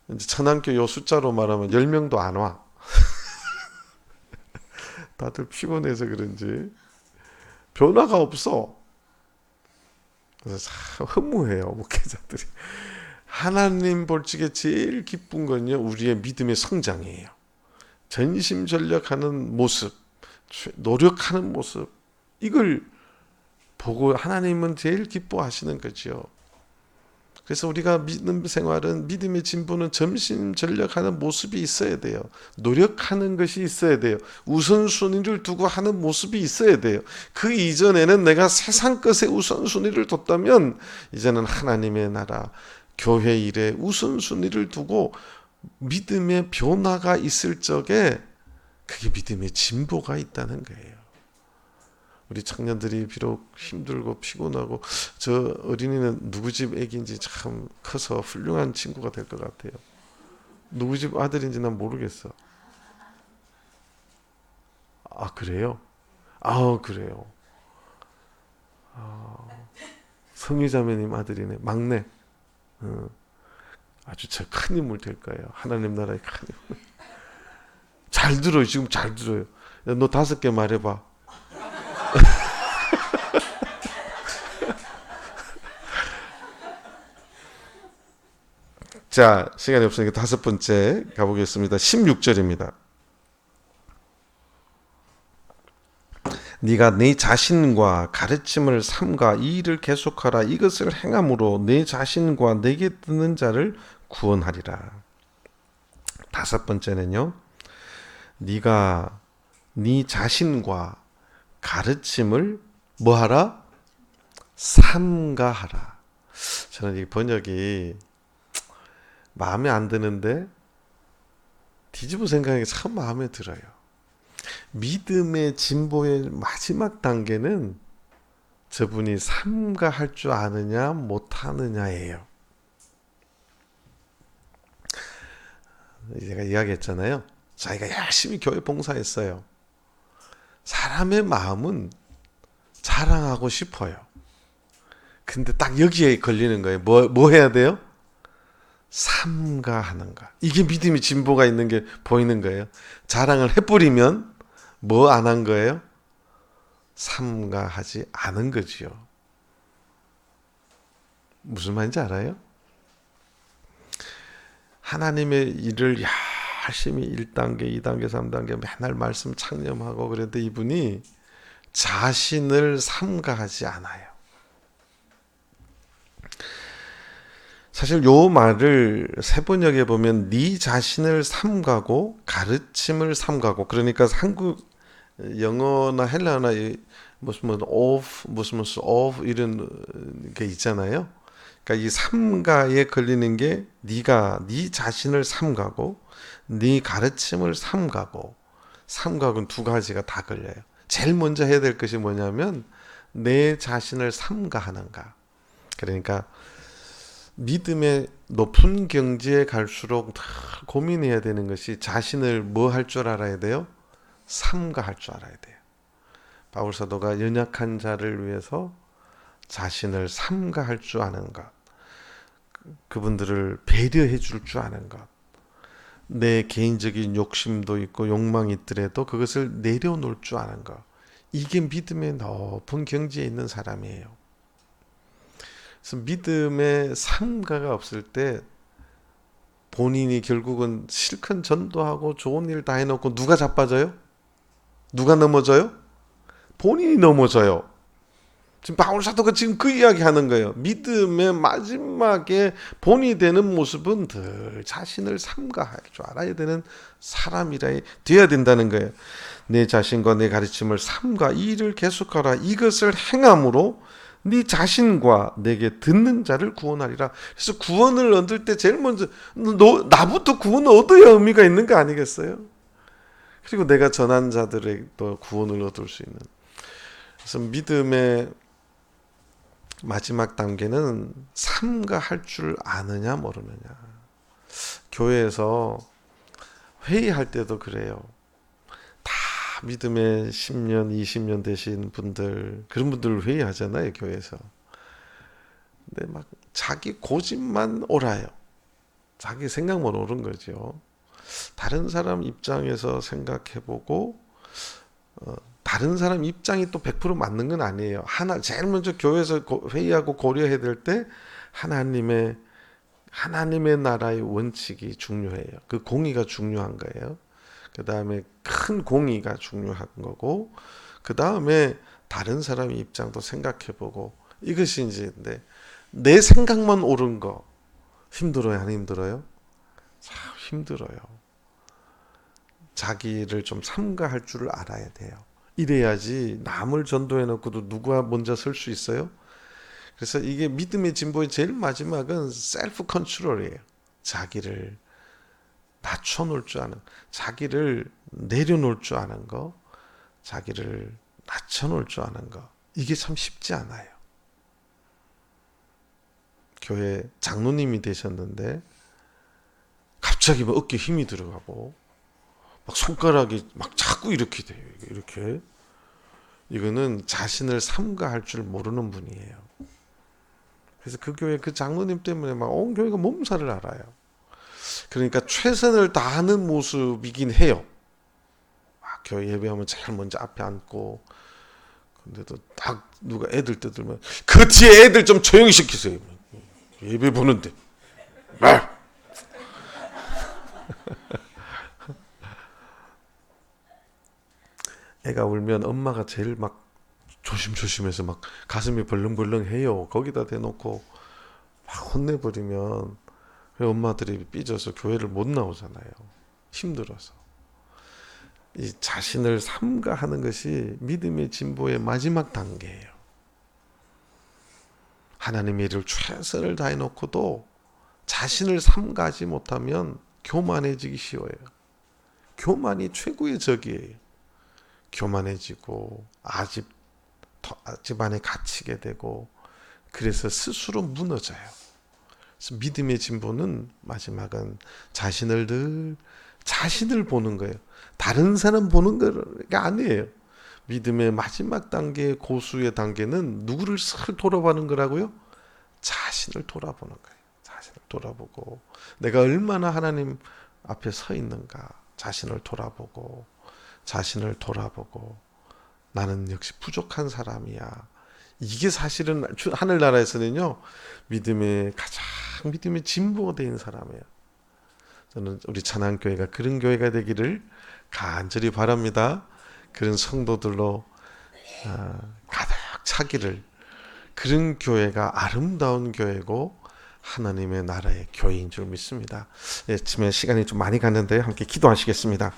이제 천안교 요 숫자로 말하면 10명도 안 와. 다들 피곤해서 그런지 변화가 없어. 그래서 참 허무해요, 목회자들이. 하나님 볼 적에 제일 기쁜 건요, 우리의 믿음의 성장이에요. 전심전력하는 모습, 노력하는 모습, 이걸 보고 하나님은 제일 기뻐하시는 거죠. 그래서 우리가 믿는 생활은, 믿음의 진보는 전심전력하는 모습이 있어야 돼요. 노력하는 것이 있어야 돼요. 우선순위를 두고 하는 모습이 있어야 돼요. 그 이전에는 내가 세상 것에 우선순위를 뒀다면 이제는 하나님의 나라, 교회 일에 우선순위를 두고 믿음의 변화가 있을 적에 그게 믿음의 진보가 있다는 거예요. 우리 청년들이 비록 힘들고 피곤하고 저 어린이는 누구 집 애기인지 참 커서 훌륭한 친구가 될 것 같아요. 누구 집 아들인지 난 모르겠어. 그래요? 그래요. 성희자매님 아들이네. 막내. 아주 저 큰 인물 될 거예요. 하나님 나라의 큰 인물. 잘 들어요. 지금 잘 들어요. 야, 너 5개 말해봐. 자, 시간이 없으니까 5번째 가보겠습니다. 16절입니다. 네가 네 자신과 가르침을 삼가 이 일을 계속하라. 이것을 행함으로 네 자신과 내게 듣는 자를 구원하리라. 5번째는요. 네가 네 자신과 가르침을 뭐하라? 삼가하라. 저는 이 번역이 마음에 안 드는데 뒤집어 생각하기 참 마음에 들어요. 믿음의 진보의 마지막 단계는 저분이 삼가할 줄 아느냐 못하느냐예요. 제가 이야기했잖아요. 자기가 열심히 교회 봉사했어요. 사람의 마음은 자랑하고 싶어요. 근데 딱 여기에 걸리는 거예요. 뭐 해야 돼요? 삼가하는 거. 이게 믿음의 진보가 있는 게 보이는 거예요. 자랑을 해버리면 뭐 안 한 거예요? 삼가하지 않은 거지요. 무슨 말인지 알아요? 하나님의 일을 열심히 1단계, 2단계, 3단계 맨날 말씀 창념하고 그랬는데 이분이 자신을 삼가하지 않아요. 사실 요 말을 세번역에 보면 네 자신을 삼가고 가르침을 삼가고, 그러니까 한국 영어나 헬라어나 무슨 of 이런 게 있잖아요. 그러니까 이 삼가에 걸리는 게 네가 네 자신을 삼가고 네 가르침을 삼가고, 삼가고는 두 가지가 다 걸려요. 제일 먼저 해야 될 것이 뭐냐면 내 자신을 삼가하는가. 그러니까 믿음의 높은 경지에 갈수록 고민해야 되는 것이 자신을 뭐 할 줄 알아야 돼요? 삼가할 줄 알아야 돼요. 바울 사도가 연약한 자를 위해서 자신을 삼가할 줄 아는 것, 그분들을 배려해 줄 줄 아는 것, 내 개인적인 욕심도 있고 욕망이 있더라도 그것을 내려놓을 줄 아는 것, 이게 믿음의 높은 경지에 있는 사람이에요. 그래서 믿음의 삼가가 없을 때 본인이 결국은 실컷 전도하고 좋은 일 다 해놓고 누가 자빠져요? 누가 넘어져요? 본인이 넘어져요. 지금 바울 사도가 지금 그 이야기 하는 거예요. 믿음의 마지막에 본이 되는 모습은 늘 자신을 삼가할 줄 알아야 되는 사람이라 되어야 된다는 거예요. 내 자신과 내 가르침을 삼가 이 일을 계속하라. 이것을 행함으로 네 자신과 내게 듣는 자를 구원하리라. 그래서 구원을 얻을 때 제일 먼저 나부터 구원을 얻어야 의미가 있는 거 아니겠어요? 그리고 내가 전한 자들의 또 구원을 얻을 수 있는. 그래서 믿음의 마지막 단계는 삼가할 줄 아느냐 모르느냐. 교회에서 회의할 때도 그래요. 다 믿음의 10년, 20년 되신 분들, 그런 분들 회의하잖아요, 교회에서. 근데 막 자기 고집만 옳아요. 자기 생각만 옳은 거죠. 다른 사람 입장에서 생각해보고 다른 사람 입장이 또 100% 맞는 건 아니에요. 제일 먼저 교회에서 회의하고 고려해야 될 때 하나님의 나라의 원칙이 중요해요. 그 공의가 중요한 거예요. 그 다음에 큰 공의가 중요한 거고, 그 다음에 다른 사람의 입장도 생각해보고, 이것이 이제 내 생각만 옳은 거 힘들어요, 안 힘들어요? 참 힘들어요. 자기를 좀 삼가할 줄을 알아야 돼요. 이래야지 남을 전도해 놓고도 누가 먼저 설 수 있어요? 그래서 이게 믿음의 진보의 제일 마지막은 셀프 컨트롤이에요. 자기를 낮춰놓을 줄 아는, 자기를 내려놓을 줄 아는 거, 자기를 낮춰놓을 줄 아는 거, 이게 참 쉽지 않아요. 교회 장로님이 되셨는데 갑자기 막 어깨에 힘이 들어가고 막 손가락이 막 자꾸 이렇게 돼요. 이렇게. 이거는 자신을 삼가할 줄 모르는 분이에요. 그래서 그 교회 그 장로님 때문에 막 온 교회가 몸살을 앓아요. 그러니까 최선을 다하는 모습이긴 해요. 막 교회 예배하면 제일 먼저 앞에 앉고, 근데도 딱 누가 애들 떠들면 그 뒤에 애들 좀 조용히 시키세요. 예배 보는데. 애가 울면 엄마가 제일 막 조심조심해서 막 가슴이 벌렁벌렁해요. 거기다 대놓고 막 혼내버리면 엄마들이 삐져서 교회를 못 나오잖아요. 힘들어서. 이 자신을 삼가하는 것이 믿음의 진보의 마지막 단계예요. 하나님의 일을 최선을 다해놓고도 자신을 삼가지 못하면 교만해지기 쉬워요. 교만이 최고의 적이에요. 교만해지고 아집 안에 갇히게 되고, 그래서 스스로 무너져요. 그래서 믿음의 진보는 마지막은 자신을 보는 거예요. 다른 사람 보는 거가 아니에요. 믿음의 마지막 단계, 고수의 단계는 누구를 싹 돌아보는 거라고요? 자신을 돌아보는 거예요. 자신을 돌아보고 내가 얼마나 하나님 앞에 서 있는가, 자신을 돌아보고 나는 역시 부족한 사람이야. 이게 사실은 하늘나라에서는요, 믿음이 진보된 사람이에요. 저는 우리 찬양교회가 그런 교회가 되기를 간절히 바랍니다. 그런 성도들로 가득 차기를. 그런 교회가 아름다운 교회고 하나님의 나라의 교회인 줄 믿습니다. 예, 지금 시간이 좀 많이 갔는데요, 함께 기도하시겠습니다.